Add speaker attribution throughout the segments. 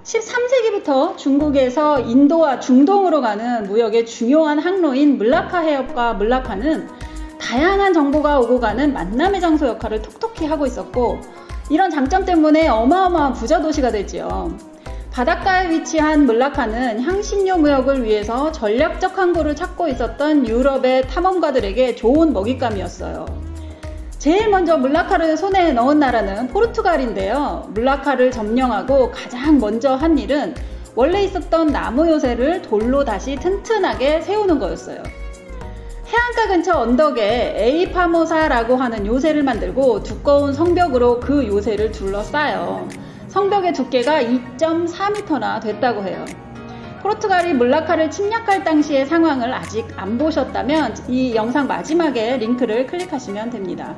Speaker 1: 13세기부터 중국에서 인도와 중동으로 가는 무역의 중요한 항로인 물라카 해협과 물라카는 다양한 정보가 오고 가는 만남의 장소 역할을 톡톡히 하고 있었고, 이런 장점 때문에 어마어마한 부자 도시가 되지요. 바닷가에 위치한 물라카는 향신료 무역을 위해서 전략적 항구를 찾고 있었던 유럽의 탐험가들에게 좋은 먹잇감이었어요. 제일 먼저 물라카를 손에 넣은 나라는 포르투갈인데요. 물라카를 점령하고 가장 먼저 한 일은 원래 있었던 나무 요새를 돌로 다시 튼튼하게 세우는 거였어요. 해안가 근처 언덕에 에이파모사라고 하는 요새를 만들고 두꺼운 성벽으로 그 요새를 둘러싸요. 성벽의 두께가 2.4m나 됐다고 해요. 포르투갈이 물라카를 침략할 당시의 상황을 아직 안 보셨다면 이 영상 마지막에 링크를 클릭하시면 됩니다.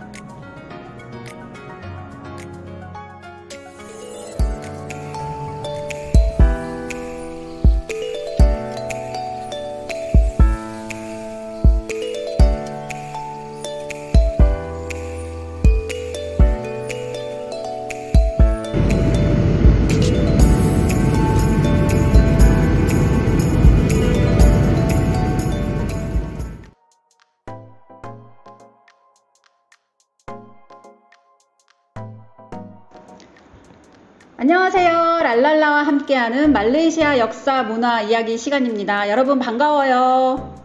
Speaker 1: 안녕하세요. 랄랄라와 함께하는 말레이시아 역사 문화 이야기 시간입니다. 여러분 반가워요.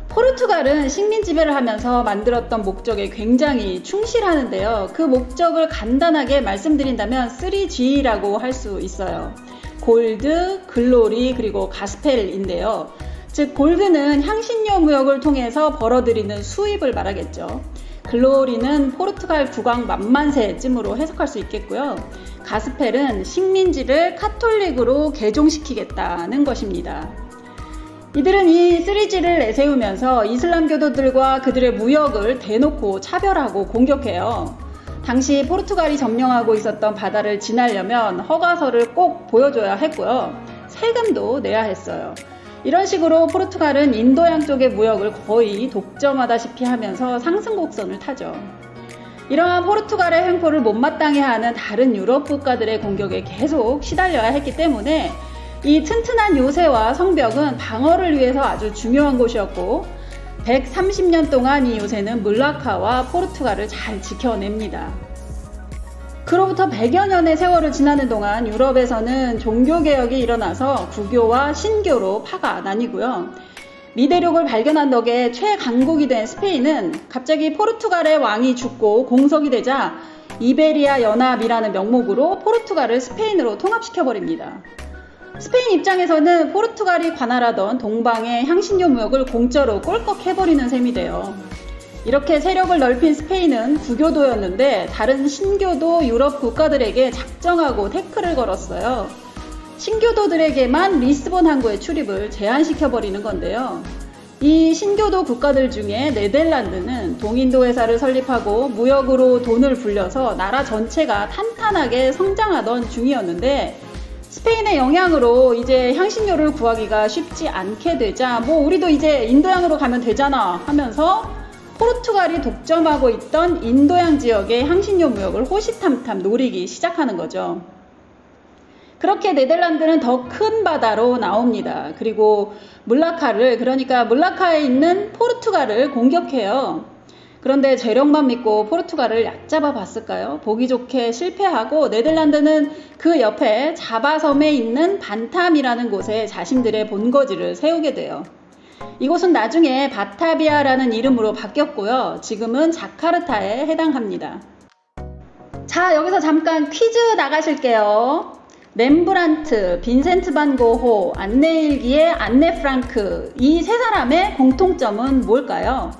Speaker 1: 포르투갈은 식민 지배를 하면서 만들었던 목적에 굉장히 충실하는데요. 그 목적을 간단하게 말씀드린다면 3G라고 할 수 있어요. 골드, 글로리, 그리고 가스펠인데요. 즉 골드는 향신료 무역을 통해서 벌어들이는 수입을 말하겠죠. 글로리는 포르투갈 국왕 만만세쯤으로 해석할 수 있겠고요. 가스펠은 식민지를 카톨릭으로 개종시키겠다는 것입니다. 이들은 이 3G를 내세우면서 이슬람교도들과 그들의 무역을 대놓고 차별하고 공격해요. 당시 포르투갈이 점령하고 있었던 바다를 지나려면 허가서를 꼭 보여줘야 했고요. 세금도 내야 했어요. 이런 식으로 포르투갈은 인도양 쪽의 무역을 거의 독점하다시피 하면서 상승곡선을 타죠. 이러한 포르투갈의 횡포를 못마땅해 하는 다른 유럽 국가들의 공격에 계속 시달려야 했기 때문에 이 튼튼한 요새와 성벽은 방어를 위해서 아주 중요한 곳이었고 130년 동안 이 요새는 물라카와 포르투갈을 잘 지켜냅니다. 그로부터 100여 년의 세월을 지나는 동안 유럽에서는 종교개혁이 일어나서 구교와 신교로 파가 나뉘고요. 미대륙을 발견한 덕에 최강국이 된 스페인은 갑자기 포르투갈의 왕이 죽고 공석이 되자 이베리아 연합이라는 명목으로 포르투갈을 스페인으로 통합시켜버립니다. 스페인 입장에서는 포르투갈이 관할하던 동방의 향신료 무역을 공짜로 꼴꺽 해버리는 셈이 돼요. 이렇게 세력을 넓힌 스페인은 구교도였는데 다른 신교도 유럽 국가들에게 작정하고 태클을 걸었어요. 신교도들에게만 리스본 항구의 출입을 제한시켜버리는 건데요. 이 신교도 국가들 중에 네덜란드는 동인도 회사를 설립하고 무역으로 돈을 불려서 나라 전체가 탄탄하게 성장하던 중이었는데 스페인의 영향으로 이제 향신료를 구하기가 쉽지 않게 되자 우리도 이제 인도양으로 가면 되잖아 하면서 포르투갈이 독점하고 있던 인도양 지역의 향신료 무역을 호시탐탐 노리기 시작하는 거죠. 그렇게 네덜란드는 더 큰 바다로 나옵니다. 그리고 물라카를, 그러니까 물라카에 있는 포르투갈을 공격해요. 그런데 재력만 믿고 포르투갈을 얕잡아 봤을까요? 보기 좋게 실패하고 네덜란드는 그 옆에 자바섬에 있는 반탐이라는 곳에 자신들의 본거지를 세우게 돼요. 이곳은 나중에 바타비아라는 이름으로 바뀌었고요. 지금은 자카르타에 해당합니다. 자, 여기서 잠깐 퀴즈 나가실게요. 렘브란트, 빈센트 반 고호, 안네일기의 안네 프랑크, 이 세 사람의 공통점은 뭘까요?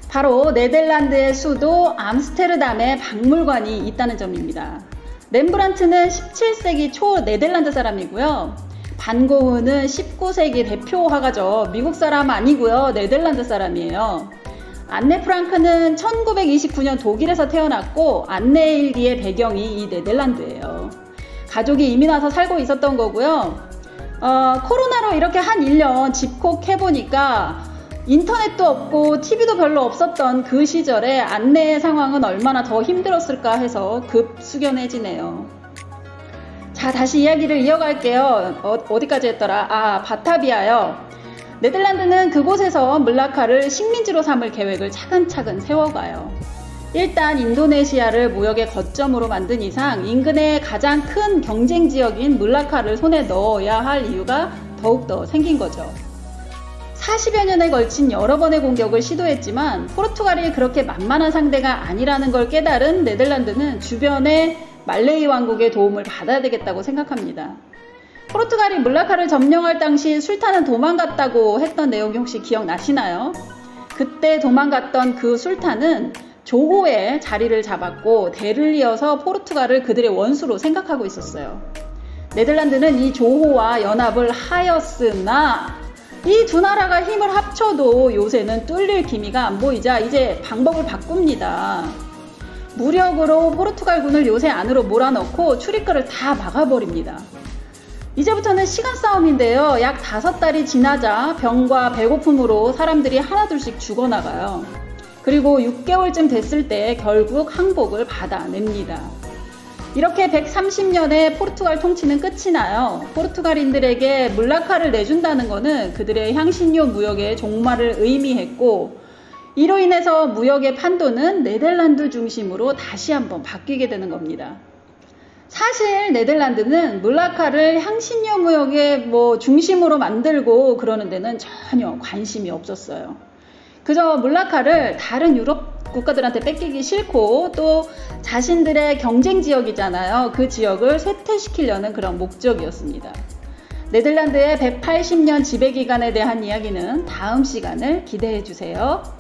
Speaker 1: 바로 네덜란드의 수도 암스테르담에 박물관이 있다는 점입니다. 렘브란트는 17세기 초 네덜란드 사람이고요. 반 고흐는 19세기 대표 화가죠. 미국 사람 아니고요. 네덜란드 사람이에요. 안네 프랑크는 1929년 독일에서 태어났고 안네 일기의 배경이 이 네덜란드예요. 가족이 이민 와서 살고 있었던 거고요. 코로나로 이렇게 한 1년 집콕해보니까 인터넷도 없고 TV도 별로 없었던 그 시절에 안내의 상황은 얼마나 더 힘들었을까 해서 급 숙연해지네요. 자, 자, 다시 이야기를 이어갈게요. 어디까지 했더라? 바타비아요. 네덜란드는 그곳에서 물라카를 식민지로 삼을 계획을 차근차근 세워가요. 일단 인도네시아를 무역의 거점으로 만든 이상 인근의 가장 큰 경쟁 지역인 물라카를 손에 넣어야 할 이유가 더욱더 생긴 거죠. 40여 년에 걸친 여러 번의 공격을 시도했지만 포르투갈이 그렇게 만만한 상대가 아니라는 걸 깨달은 네덜란드는 주변의 말레이 왕국의 도움을 받아야 되겠다고 생각합니다. 포르투갈이 물라카를 점령할 당시 술탄은 도망갔다고 했던 내용이 혹시 기억나시나요? 그때 도망갔던 그 술탄은 조호에 자리를 잡았고 대를 이어서 포르투갈을 그들의 원수로 생각하고 있었어요. 네덜란드는 이 조호와 연합을 하였으나 이 두 나라가 힘을 합쳐도 요새는 뚫릴 기미가 안 보이자 이제 방법을 바꿉니다. 무력으로 포르투갈군을 요새 안으로 몰아넣고 출입구를 다 막아버립니다. 이제부터는 시간 싸움인데요. 약 5달이 지나자 병과 배고픔으로 사람들이 하나둘씩 죽어나가요. 그리고 6개월쯤 됐을 때 결국 항복을 받아냅니다. 이렇게 130년의 포르투갈 통치는 끝이 나요. 포르투갈인들에게 물라카를 내준다는 것은 그들의 향신료 무역의 종말을 의미했고 이로 인해서 무역의 판도는 네덜란드 중심으로 다시 한번 바뀌게 되는 겁니다. 사실 네덜란드는 물라카를 향신료 무역의 중심으로 만들고 그러는 데는 전혀 관심이 없었어요. 그저 물라카를 다른 유럽 국가들한테 뺏기기 싫고 또 자신들의 경쟁 지역이잖아요. 그 지역을 쇠퇴시키려는 그런 목적이었습니다. 네덜란드의 180년 지배 기간에 대한 이야기는 다음 시간을 기대해 주세요.